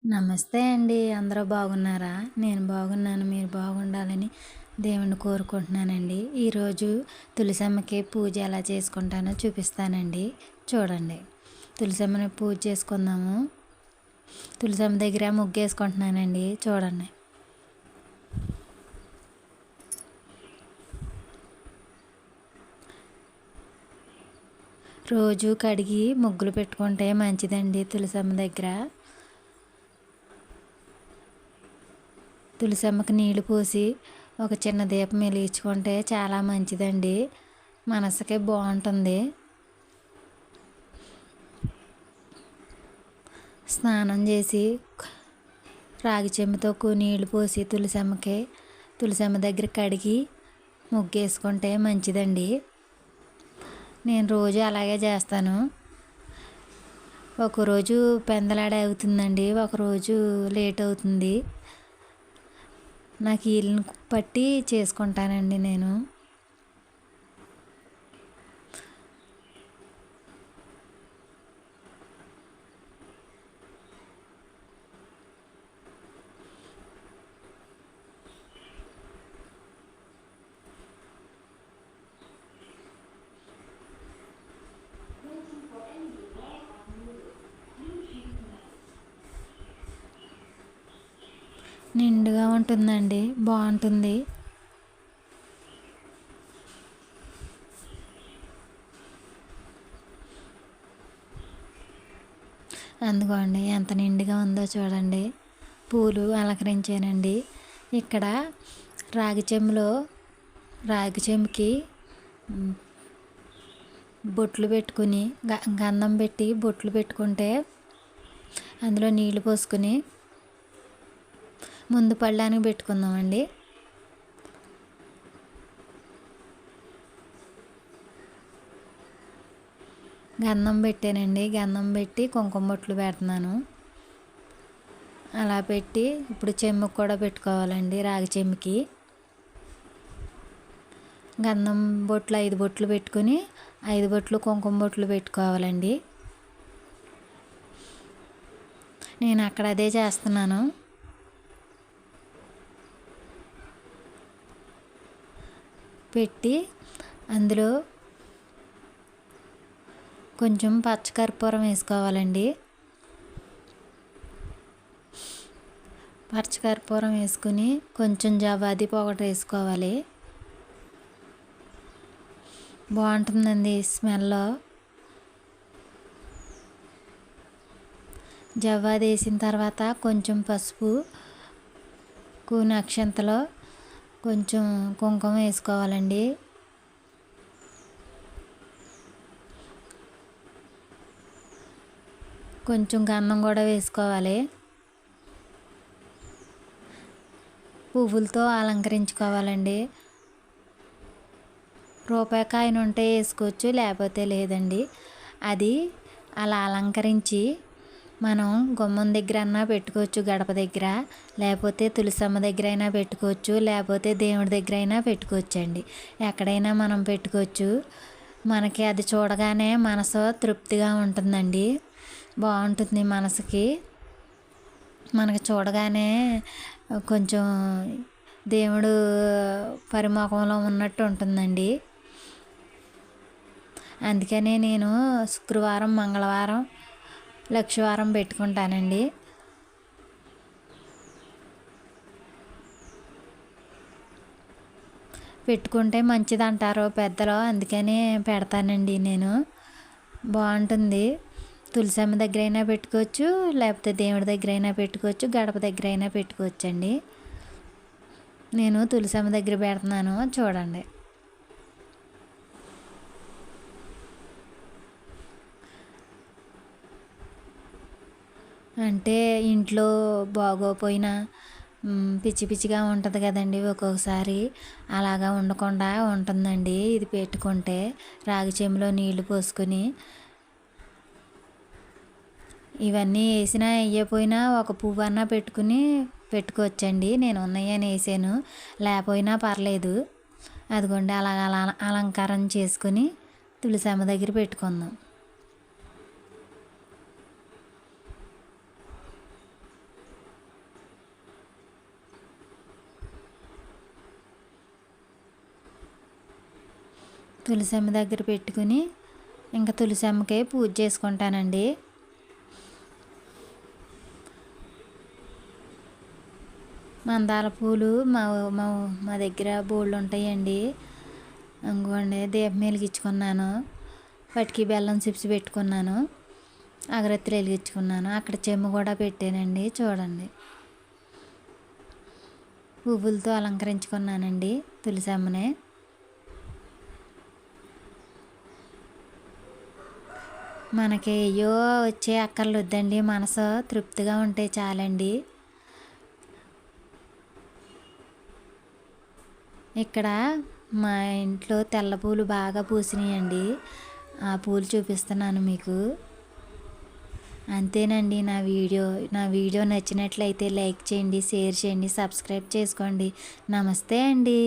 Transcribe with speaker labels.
Speaker 1: నమస్తే అండి. అందరూ బాగున్నారా? నేను బాగున్నాను. మీరు బాగుండాలని దేవుడిని కోరుకుంటున్నానండి. ఈరోజు తులసమ్మకి పూజ ఎలా చేసుకుంటానో చూపిస్తానండి. చూడండి. తులసమ్మని పూజ చేసుకుందాము. తులసమ్మ దగ్గర ముగ్గేసుకుంటున్నానండి. చూడండి. రోజు కడిగి ముగ్గులు పెట్టుకుంటే మంచిదండి తులసమ్మ దగ్గర. తులసమ్మకి నీళ్లు పోసి ఒక చిన్న దీపం వెలిగించుకుంటే చాలా మంచిదండి. మనసుకి బాగుంటుంది. స్నానం చేసి రాగి చెంబుతో నీళ్లు పోసి తులసమ్మ దగ్గర కడిగి ముగ్గేసుకుంటే మంచిదండి. నేను రోజు అలాగే చేస్తాను. ఒకరోజు పెందలాడే అవుతుందండి, ఒకరోజు లేట్ అవుతుంది. నాకు వీలుని పట్టి చేసుకుంటానండి నేను. నిండుగా ఉంటుందండి, బాగుంటుంది. అందుకోండి ఎంత నిండుగా ఉందో చూడండి. పూలు అలంకరించానండి. ఇక్కడ రాగి చెంబుకి బొట్లు పెట్టుకుని గంధం పెట్టి బొట్లు పెట్టుకుంటే అందులో నీళ్లు పోసుకుని ముందు పళ్ళానికి పెట్టుకుందామండి. గంధం పెట్టానండి. గంధం పెట్టి కుంకుమ బొట్లు పెడుతున్నాను. అలా పెట్టి ఇప్పుడు చెంబుకి కూడా పెట్టుకోవాలండి. రాగి చెంబుకి గంధం బొట్లు 5 బొట్లు పెట్టుకుని 5 బొట్లు కుంకుమ బొట్లు పెట్టుకోవాలండి. నేను అక్కడ అదే చేస్తున్నాను. పెట్టి అందులో కొంచెం పచ్చకర్పూరం వేసుకోవాలండి. పచ్చకర్పూరం వేసుకుని కొంచెం జవ్వాది పొగట వేసుకోవాలి. బాగుంటుందండి స్మెల్. జవ్వాది వేసిన తర్వాత కొంచెం పసుపు, కూని అక్షంతలో కొంచెం కుంకుమ వేసుకోవాలండి. కొంచెం గంధం కూడా వేసుకోవాలి. పువ్వులతో అలంకరించుకోవాలండి. రూపాయి కాయిన్ ఉంటే వేసుకోవచ్చు, లేకపోతే లేదండి. అది అలా అలంకరించి మనం గుమ్మం దగ్గర అన్నా పెట్టుకోవచ్చు, గడప దగ్గర, లేకపోతే తులసమ్మ దగ్గర అయినా పెట్టుకోవచ్చు, లేకపోతే దేవుడి దగ్గర అయినా పెట్టుకోవచ్చు అండి. ఎక్కడైనా మనం పెట్టుకోవచ్చు. మనకి అది చూడగానే మనసు తృప్తిగా ఉంటుందండి. బాగుంటుంది మనసుకి. మనకి చూడగానే కొంచెం దేవుడు పరిమళంలో ఉన్నట్టు ఉంటుందండి. అందుకనే నేను శుక్రవారం, మంగళవారం, లక్షవారం పెట్టుకుంటానండి. పెట్టుకుంటే మంచిది అంటారు పెద్దలు, అందుకనే పెడతానండి నేను. బాగుంటుంది. తులసమ్మ దగ్గర అయినా పెట్టుకోవచ్చు, లేకపోతే దేవుడి దగ్గర అయినా పెట్టుకోవచ్చు, గడప దగ్గర అయినా పెట్టుకోవచ్చు అండి. నేను తులసమ్మ దగ్గర పెడుతున్నాను చూడండి. అంటే ఇంట్లో బాగోపోయినా పిచ్చి పిచ్చిగా ఉంటుంది కదండి ఒక్కొక్కసారి. అలాగా ఉండకుండా ఉంటుందండి ఇది పెట్టుకుంటే. రాగి చెంబులో నీళ్లు పోసుకొని ఇవన్నీ వేసినా వేయకపోయినా ఒక పువ్వు అన్నా పెట్టుకోవచ్చండి. నేను ఉన్నాయని వేసాను, లేకపోయినా పర్లేదు. అదిగోండి అలా అలంకారం చేసుకుని తులసమ్మ దగ్గర పెట్టుకుందాం. తులసమ్మ దగ్గర పెట్టుకుని ఇంకా తులసమ్మకే పూజ చేసుకుంటానండి. మందార పూలు మా మా మా దగ్గర బోళ్ళు ఉంటాయండి. ఇంకోండి దీపం వెలిగించుకున్నాను, పటికి బెల్లం చిప్స్ పెట్టుకున్నాను, అగరత్తులు వెలిగించుకున్నాను. అక్కడ చెమ్ము కూడా పెట్టానండి. చూడండి, పువ్వులతో అలంకరించుకున్నానండి తులసమ్మనే. మనకి అయ్యో వచ్చే అక్కర్లొద్దండి, మనసు తృప్తిగా ఉంటే చాలండి. ఇక్కడ మా ఇంట్లో తెల్ల పూలు బాగా పూసినాయండి. ఆ పూలు చూపిస్తున్నాను మీకు. అంతేనండి నా వీడియో నచ్చినట్లయితే లైక్ చేయండి, షేర్ చేయండి, సబ్స్క్రైబ్ చేసుకోండి. నమస్తే అండి.